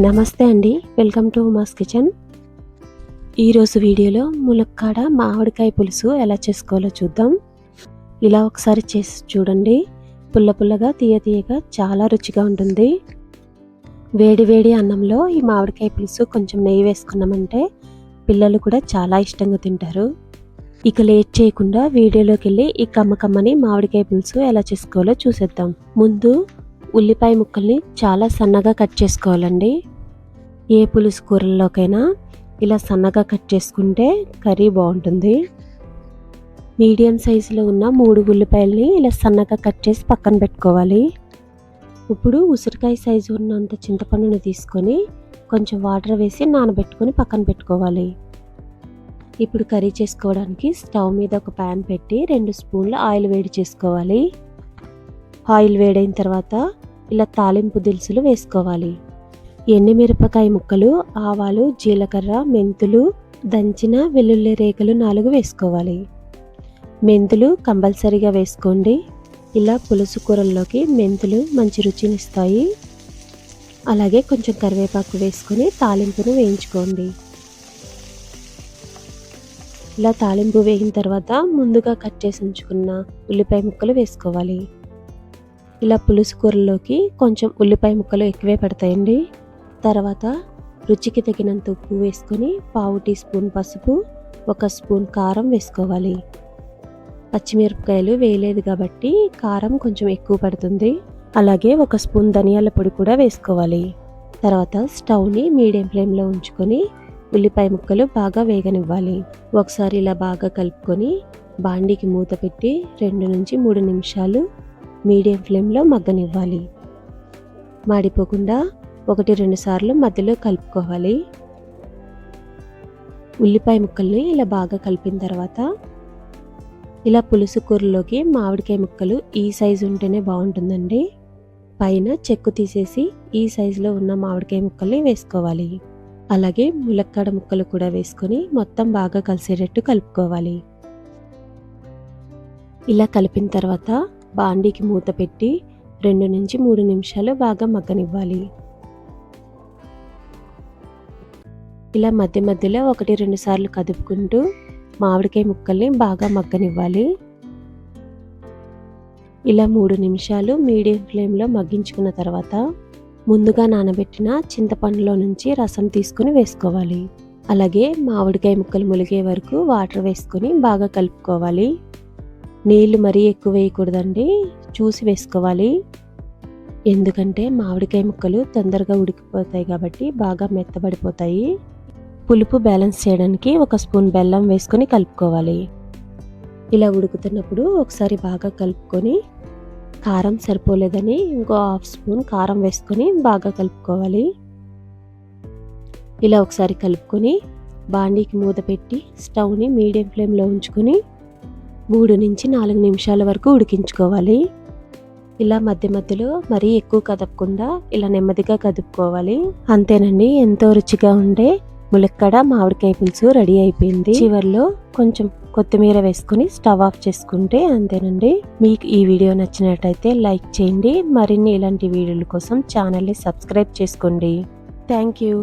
నమస్తే అండి, welcome to Uma's kitchen. ఈరోజు వీడియోలో ములక్కాడ మామిడికాయ పులుసు ఎలా చేసుకోవాలో చూద్దాం. ఇలా ఒకసారి చేసి చూడండి. పుల్ల పుల్లగా తీయ తీయగా చాలా రుచిగా ఉంటుంది. వేడి వేడి అన్నంలో ఈ మామిడికాయ పులుసు కొంచెం నెయ్యి వేసుకున్నామంటే పిల్లలు కూడా చాలా ఇష్టంగా తింటారు. ఇక లేట్ చేయకుండా వీడియోలోకి వెళ్ళి ఈ కమ్మకమ్మని మామిడికాయ పులుసు ఎలా చేసుకోవాలో చూసేద్దాం. ముందు ఉల్లిపాయ ముక్కల్ని చాలా సన్నగా కట్ చేసుకోవాలండి. ఏ పులుసు కూరల్లోకైనా ఇలా సన్నగా కట్ చేసుకుంటే కర్రీ బాగుంటుంది. మీడియం సైజులో ఉన్న 3 ఉల్లిపాయలని ఇలా సన్నగా కట్ చేసి పక్కన పెట్టుకోవాలి. ఇప్పుడు ఉసిరికాయ సైజు ఉన్నంత చింతపండుని తీసుకొని కొంచెం వాటర్ వేసి నానబెట్టుకొని పక్కన పెట్టుకోవాలి. ఇప్పుడు కర్రీ చేసుకోవడానికి స్టవ్ మీద ఒక ప్యాన్ పెట్టి 2 స్పూన్ల ఆయిల్ వేడి చేసుకోవాలి. ఆయిల్ వేడైన తర్వాత ఇలా తాలింపు దినుసులు వేసుకోవాలి. ఎండుమిరపకాయ ముక్కలు, ఆవాలు, జీలకర్ర, మెంతులు, దంచిన వెల్లుల్లి రేఖలు 4 వేసుకోవాలి. మెంతులు కంపల్సరీగా వేసుకోండి. ఇలా పులుసు కూరల్లోకి మెంతులు మంచి రుచినిస్తాయి. అలాగే కొంచెం కరివేపాకు వేసుకొని తాలింపును వేయించుకోండి. ఇలా తాలింపు వేగిన తర్వాత ముందుగా కట్ చేసి ఉంచుకున్న ఉల్లిపాయ ముక్కలు వేసుకోవాలి. ఇలా పులుసు కూరల్లోకి కొంచెం ఉల్లిపాయ ముక్కలు ఎక్కువే పడతాయండి. తర్వాత రుచికి తగినంత ఉప్పు వేసుకొని 1/2 టీ స్పూన్ పసుపు, 1 స్పూన్ కారం వేసుకోవాలి. పచ్చిమిరపకాయలు వేయలేదు కాబట్టి కారం కొంచెం ఎక్కువ పడుతుంది. అలాగే 1 స్పూన్ ధనియాల పొడి కూడా వేసుకోవాలి. తర్వాత స్టవ్ని మీడియం ఫ్లేమ్లో ఉంచుకొని ఉల్లిపాయ ముక్కలు బాగా వేగనివ్వాలి. ఒకసారి ఇలా బాగా కలుపుకొని బాండీకి మూత పెట్టి 2 నుంచి 3 నిమిషాలు మీడియం ఫ్లేమ్లో మగ్గనివ్వాలి. మాడిపోకుండా 1-2 సార్లు మధ్యలో కలుపుకోవాలి. ఉల్లిపాయ ముక్కల్ని ఇలా బాగా కలిపిన తర్వాత ఇలా పులుసు కూరలోకి మామిడికాయ ముక్కలు ఈ సైజు ఉంటేనే బాగుంటుందండి. పైన చెక్కు తీసేసి ఈ సైజులో ఉన్న మామిడికాయ ముక్కల్ని వేసుకోవాలి. అలాగే ములక్కాడ ముక్కలు కూడా వేసుకొని మొత్తం బాగా కలిసేటట్టు కలుపుకోవాలి. ఇలా కలిపిన తర్వాత బాండీకి మూత పెట్టి 2 నుంచి 3 నిమిషాలు బాగా మగ్గనివ్వాలి. ఇలా మధ్య మధ్యలో 1-2 సార్లు కదుపుకుంటూ మామిడికాయ ముక్కల్ని బాగా మగ్గనివ్వాలి. ఇలా 3 నిమిషాలు మీడియం ఫ్లేమ్లో మగ్గించుకున్న తర్వాత ముందుగా నానబెట్టిన చింతపండులో నుంచి రసం తీసుకుని వేసుకోవాలి. అలాగే మామిడికాయ ముక్కలు ములిగే వరకు వాటర్ వేసుకొని బాగా కలుపుకోవాలి. నీళ్లు మరీ ఎక్కువ వేయకూడదండి, చూసి వేసుకోవాలి. ఎందుకంటే మామిడికాయ ముక్కలు తొందరగా ఉడికిపోతాయి కాబట్టి బాగా మెత్తబడిపోతాయి. పులుపు బ్యాలెన్స్ చేయడానికి 1 స్పూన్ బెల్లం వేసుకొని కలుపుకోవాలి. ఇలా ఉడుకుతున్నప్పుడు ఒకసారి బాగా కలుపుకొని కారం సరిపోలేదని ఇంకో 1/2 స్పూన్ కారం వేసుకొని బాగా కలుపుకోవాలి. ఇలా ఒకసారి కలుపుకొని బాండీకి మూత పెట్టి స్టవ్ని మీడియం ఫ్లేమ్లో ఉంచుకొని 3 నుంచి 4 నిమిషాల వరకు ఉడికించుకోవాలి. ఇలా మధ్య మధ్యలో మరీ ఎక్కువ కదపకుండా ఇలా నెమ్మదిగా కదుపుకోవాలి. అంతేనండి, ఎంతో రుచిగా ఉండే ములక్కాడ మామిడికాయ పులుసు రెడీ అయిపోయింది. చివర్లో కొంచెం కొత్తిమీర వేసుకుని స్టవ్ ఆఫ్ చేసుకుంటే అంతేనండి. మీకు ఈ వీడియో నచ్చినట్టయితే లైక్ చేయండి. మరిన్ని ఇలాంటి వీడియోల కోసం ఛానల్ని సబ్స్క్రైబ్ చేసుకోండి. Thank you.